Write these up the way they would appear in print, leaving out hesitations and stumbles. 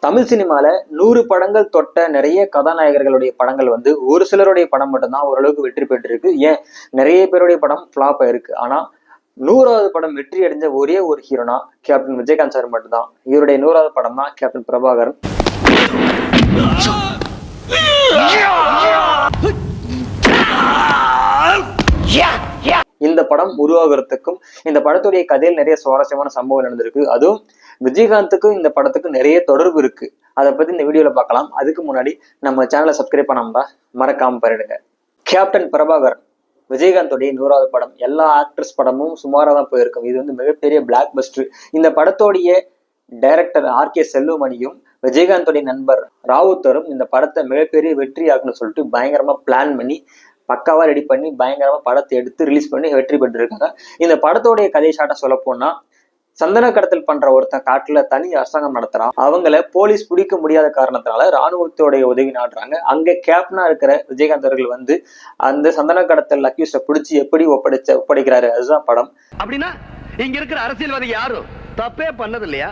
தமிழ் சினிமால 100 படங்கள் தொட்ட நிறைய கதாநாயகர்களுடைய படங்கள் வந்து ஒரு சிலருடைய படம் மட்டும்தான் ஓரளவுக்கு வெற்றி பெற்றிருக்கு. ஏன் நிறைய பேருடைய படம் ஃபிளாப் ஆயிருக்கு. ஆனா 100வது படம் வெற்றி அடைஞ்ச ஒரே ஒரு ஹீரோனா கேப்டன் விஜயகாந்த் சார் மட்டும்தான். இவருடைய 100வது படம் தான் கேப்டன் பிரபாகரன். இந்த படம் உருவாகிறதுக்கும் இந்த படத்துடைய கதையில் நிறைய சுவாரஸ்யமான சம்பவம் நடந்திருக்கு. அதுவும் விஜயகாந்துக்கும் இந்த படத்துக்கு நிறைய தொடர்பு இருக்கு. அதை பத்தி இந்த வீடியோல பார்க்கலாம். அதுக்கு முன்னாடி நம்ம சேனலை சப்ஸ்கிரைப் பண்ணாம மறக்காம பாருங்க. கேப்டன் பிரபாகரன் விஜயகாந்தோடைய 100வது படம். எல்லா ஆக்ட்ரஸ் படமும் சுமாராக தான் போயிருக்கும். இது வந்து மிகப்பெரிய பிளாக் பஸ்டர். இந்த படத்தோடைய டைரக்டர் ஆர்.கே. செல்வமணியும் விஜயகாந்தோடைய நண்பர் ராவுத்தரும் இந்த படத்தை மிகப்பெரிய வெற்றி ஆகுன்னு சொல்லிட்டு பயங்கரமா பிளான் பண்ணி பக்காவா ரெடி பண்ணி பயங்கரமா படத்தை எடுத்து ரிலீஸ் பண்ணி வெற்றி பெற்றிருக்காங்க. இந்த படத்தோடைய கதை ஷார்ட்டா சொல்ல போனா, சந்தன கடத்தல் பண்ற ஒருத்தன் காட்டுல தனி அரசாங்கம் நடத்துறான். அவங்கள போலீஸ் பிடிக்க முடியாத காரணத்தினால ராணுவத்தோடைய உதவி நாடுறாங்க. அங்க கேப்டனா இருக்கிற விஜயகாந்த் அவர்கள் வந்து அந்த சந்தன கடத்தல் அக்யூஸ்ட பிடிச்சி எப்படி ஒப்படைக்கிறாரு. அதுதான் படம். அப்படின்னா இங்க இருக்கிற அரசியல்வாதி யாரும் தப்பே பண்ணது இல்லையா?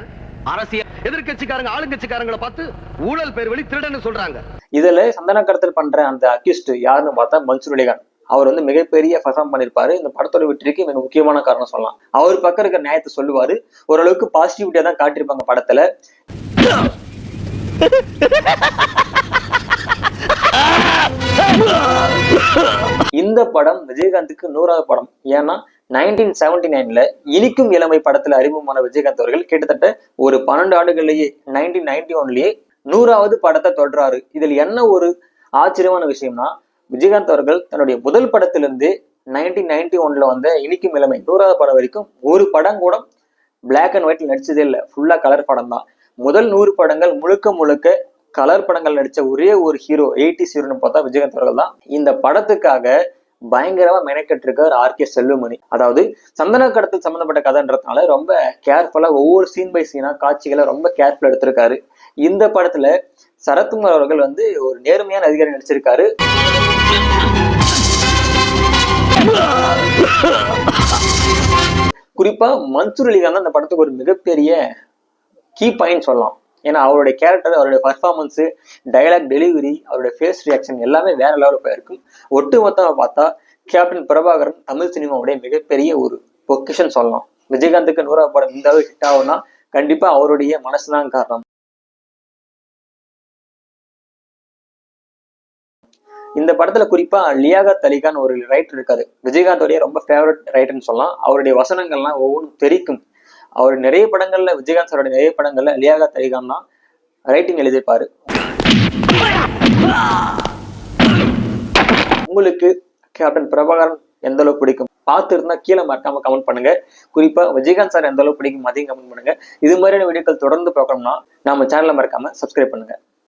அரசியல் எதிர்கட்சிக்காரங்க ஆளுங்கட்சிக்காரங்களை பார்த்து ஊழல் பேர் வழி திருடன்னு சொல்றாங்க. இதுல சந்தன கடத்தல் பண்ற அந்த அக்யூஸ்ட் யாருன்னு பார்த்தா மன்சூர் அலிகான். அவர் வந்து மிகப்பெரிய பர்ஃபார்ம் பண்ணிருப்பாரு. இந்த படத்தோட வெற்றிக்கு மிக முக்கியமான காரணம் சொல்லலாம். அவர் பக்கம் இருக்கிற நியாயத்தை சொல்லுவாரு. ஓரளவுக்கு பாசிட்டிவிட்டியா தான் காட்டியிருப்பாங்க படத்துல. இந்த படம் விஜயகாந்துக்கு 100வது படம். ஏன்னா 1979ல இனிக்கும் இளமை படத்துல அறிமுகமான விஜயகாந்த் அவர்கள் கிட்டத்தட்ட ஒரு 12 ஆண்டுகள்லயே 1991லயே 100வது படத்தை தொடர்றாரு. இதுல என்ன ஒரு ஆச்சரியமான விஷயம்னா, விஜயகாந்த் அவர்கள் தன்னுடைய முதல் படத்திலிருந்து 1991ல வந்த இனிக்கும் இளமை 100வது படம் வரைக்கும் ஒரு படம் கூட பிளாக் அண்ட் ஒயிட்ல நடிச்சதே இல்லை. ஃபுல்லா கலர் படம் தான். முதல் 100 படங்கள் முழுக்க கலர் படங்கள் நடிச்ச ஒரே ஒரு ஹீரோ 80s ஹீரோன்னு பார்த்தா விஜயகாந்த் அவர்கள் தான். இந்த படத்துக்காக பயங்கரமா மெனக்கெட்டு இருக்கார் ஆர்.கே. செல்வமணி. அதாவது சந்தன கடத்தல் சம்பந்தப்பட்ட கதைன்றதுனால ரொம்ப கேர்ஃபுல்லா ஒவ்வொரு சீன் பை சீனா காட்சிகளை ரொம்ப கேர்ஃபுல்லா எடுத்திருக்காரு. இந்த படத்துல சரத்குமார் அவர்கள் வந்து ஒரு நேர்மையான அதிகாரி நடிச்சிருக்காரு. குறிப்பா மன்சூர் அலிகான் தான் இந்த படத்துக்கு ஒரு மிகப்பெரிய கீ பாயிண்ட் சொல்லலாம். ஏன்னா அவருடைய கேரக்டர், அவருடைய பர்ஃபார்மன்ஸ், டைலாக் டெலிவரி, அவருடைய ஃபேஸ் ரியாக்ஷன் எல்லாமே வேற லெவலில் போயிருக்கும். ஒட்டு மொத்தமா பார்த்தா கேப்டன் பிரபாகரன் தமிழ் சினிமாவுடைய மிகப்பெரிய ஒரு பொக்கிஷன் சொல்லலாம். விஜயகாந்துக்கு 100வது படம் இந்த அளவு ஹிட் ஆகும்னா கண்டிப்பா அவருடைய மனசுதான் காரணம். இந்த படத்துல குறிப்பா லியாகத் அலிகான் ஒரு ரைட்டர் இருக்காரு. விஜயகாந்தோடைய ரொம்ப ஃபேவரட் ரைட்டர்னு சொல்லலாம். அவருடைய வசனங்கள்லாம் ஒவ்வொன்றும் தெரிக்கும். அவர் நிறைய படங்கள்ல, விஜயகாந்த் சாரோட நிறைய படங்கள்ல லியாகத் அலிகான் தான் ரைட்டிங் எழுதியிருப்பாரு. உங்களுக்கு கேப்டன் பிரபாகரன் எந்த அளவுக்கு பிடிக்கும் பார்த்து இருந்தா கீழே மறக்காம கமெண்ட் பண்ணுங்க. குறிப்பா விஜயகாந்த் சார் எந்த அளவுக்கு பிடிக்கும் அதையும் கமெண்ட் பண்ணுங்க. இது மாதிரியான வீடியோக்கள் தொடர்ந்து பார்க்கணும்னா நம்ம சேனலை மறக்காம சப்ஸ்கிரைப் பண்ணுங்க.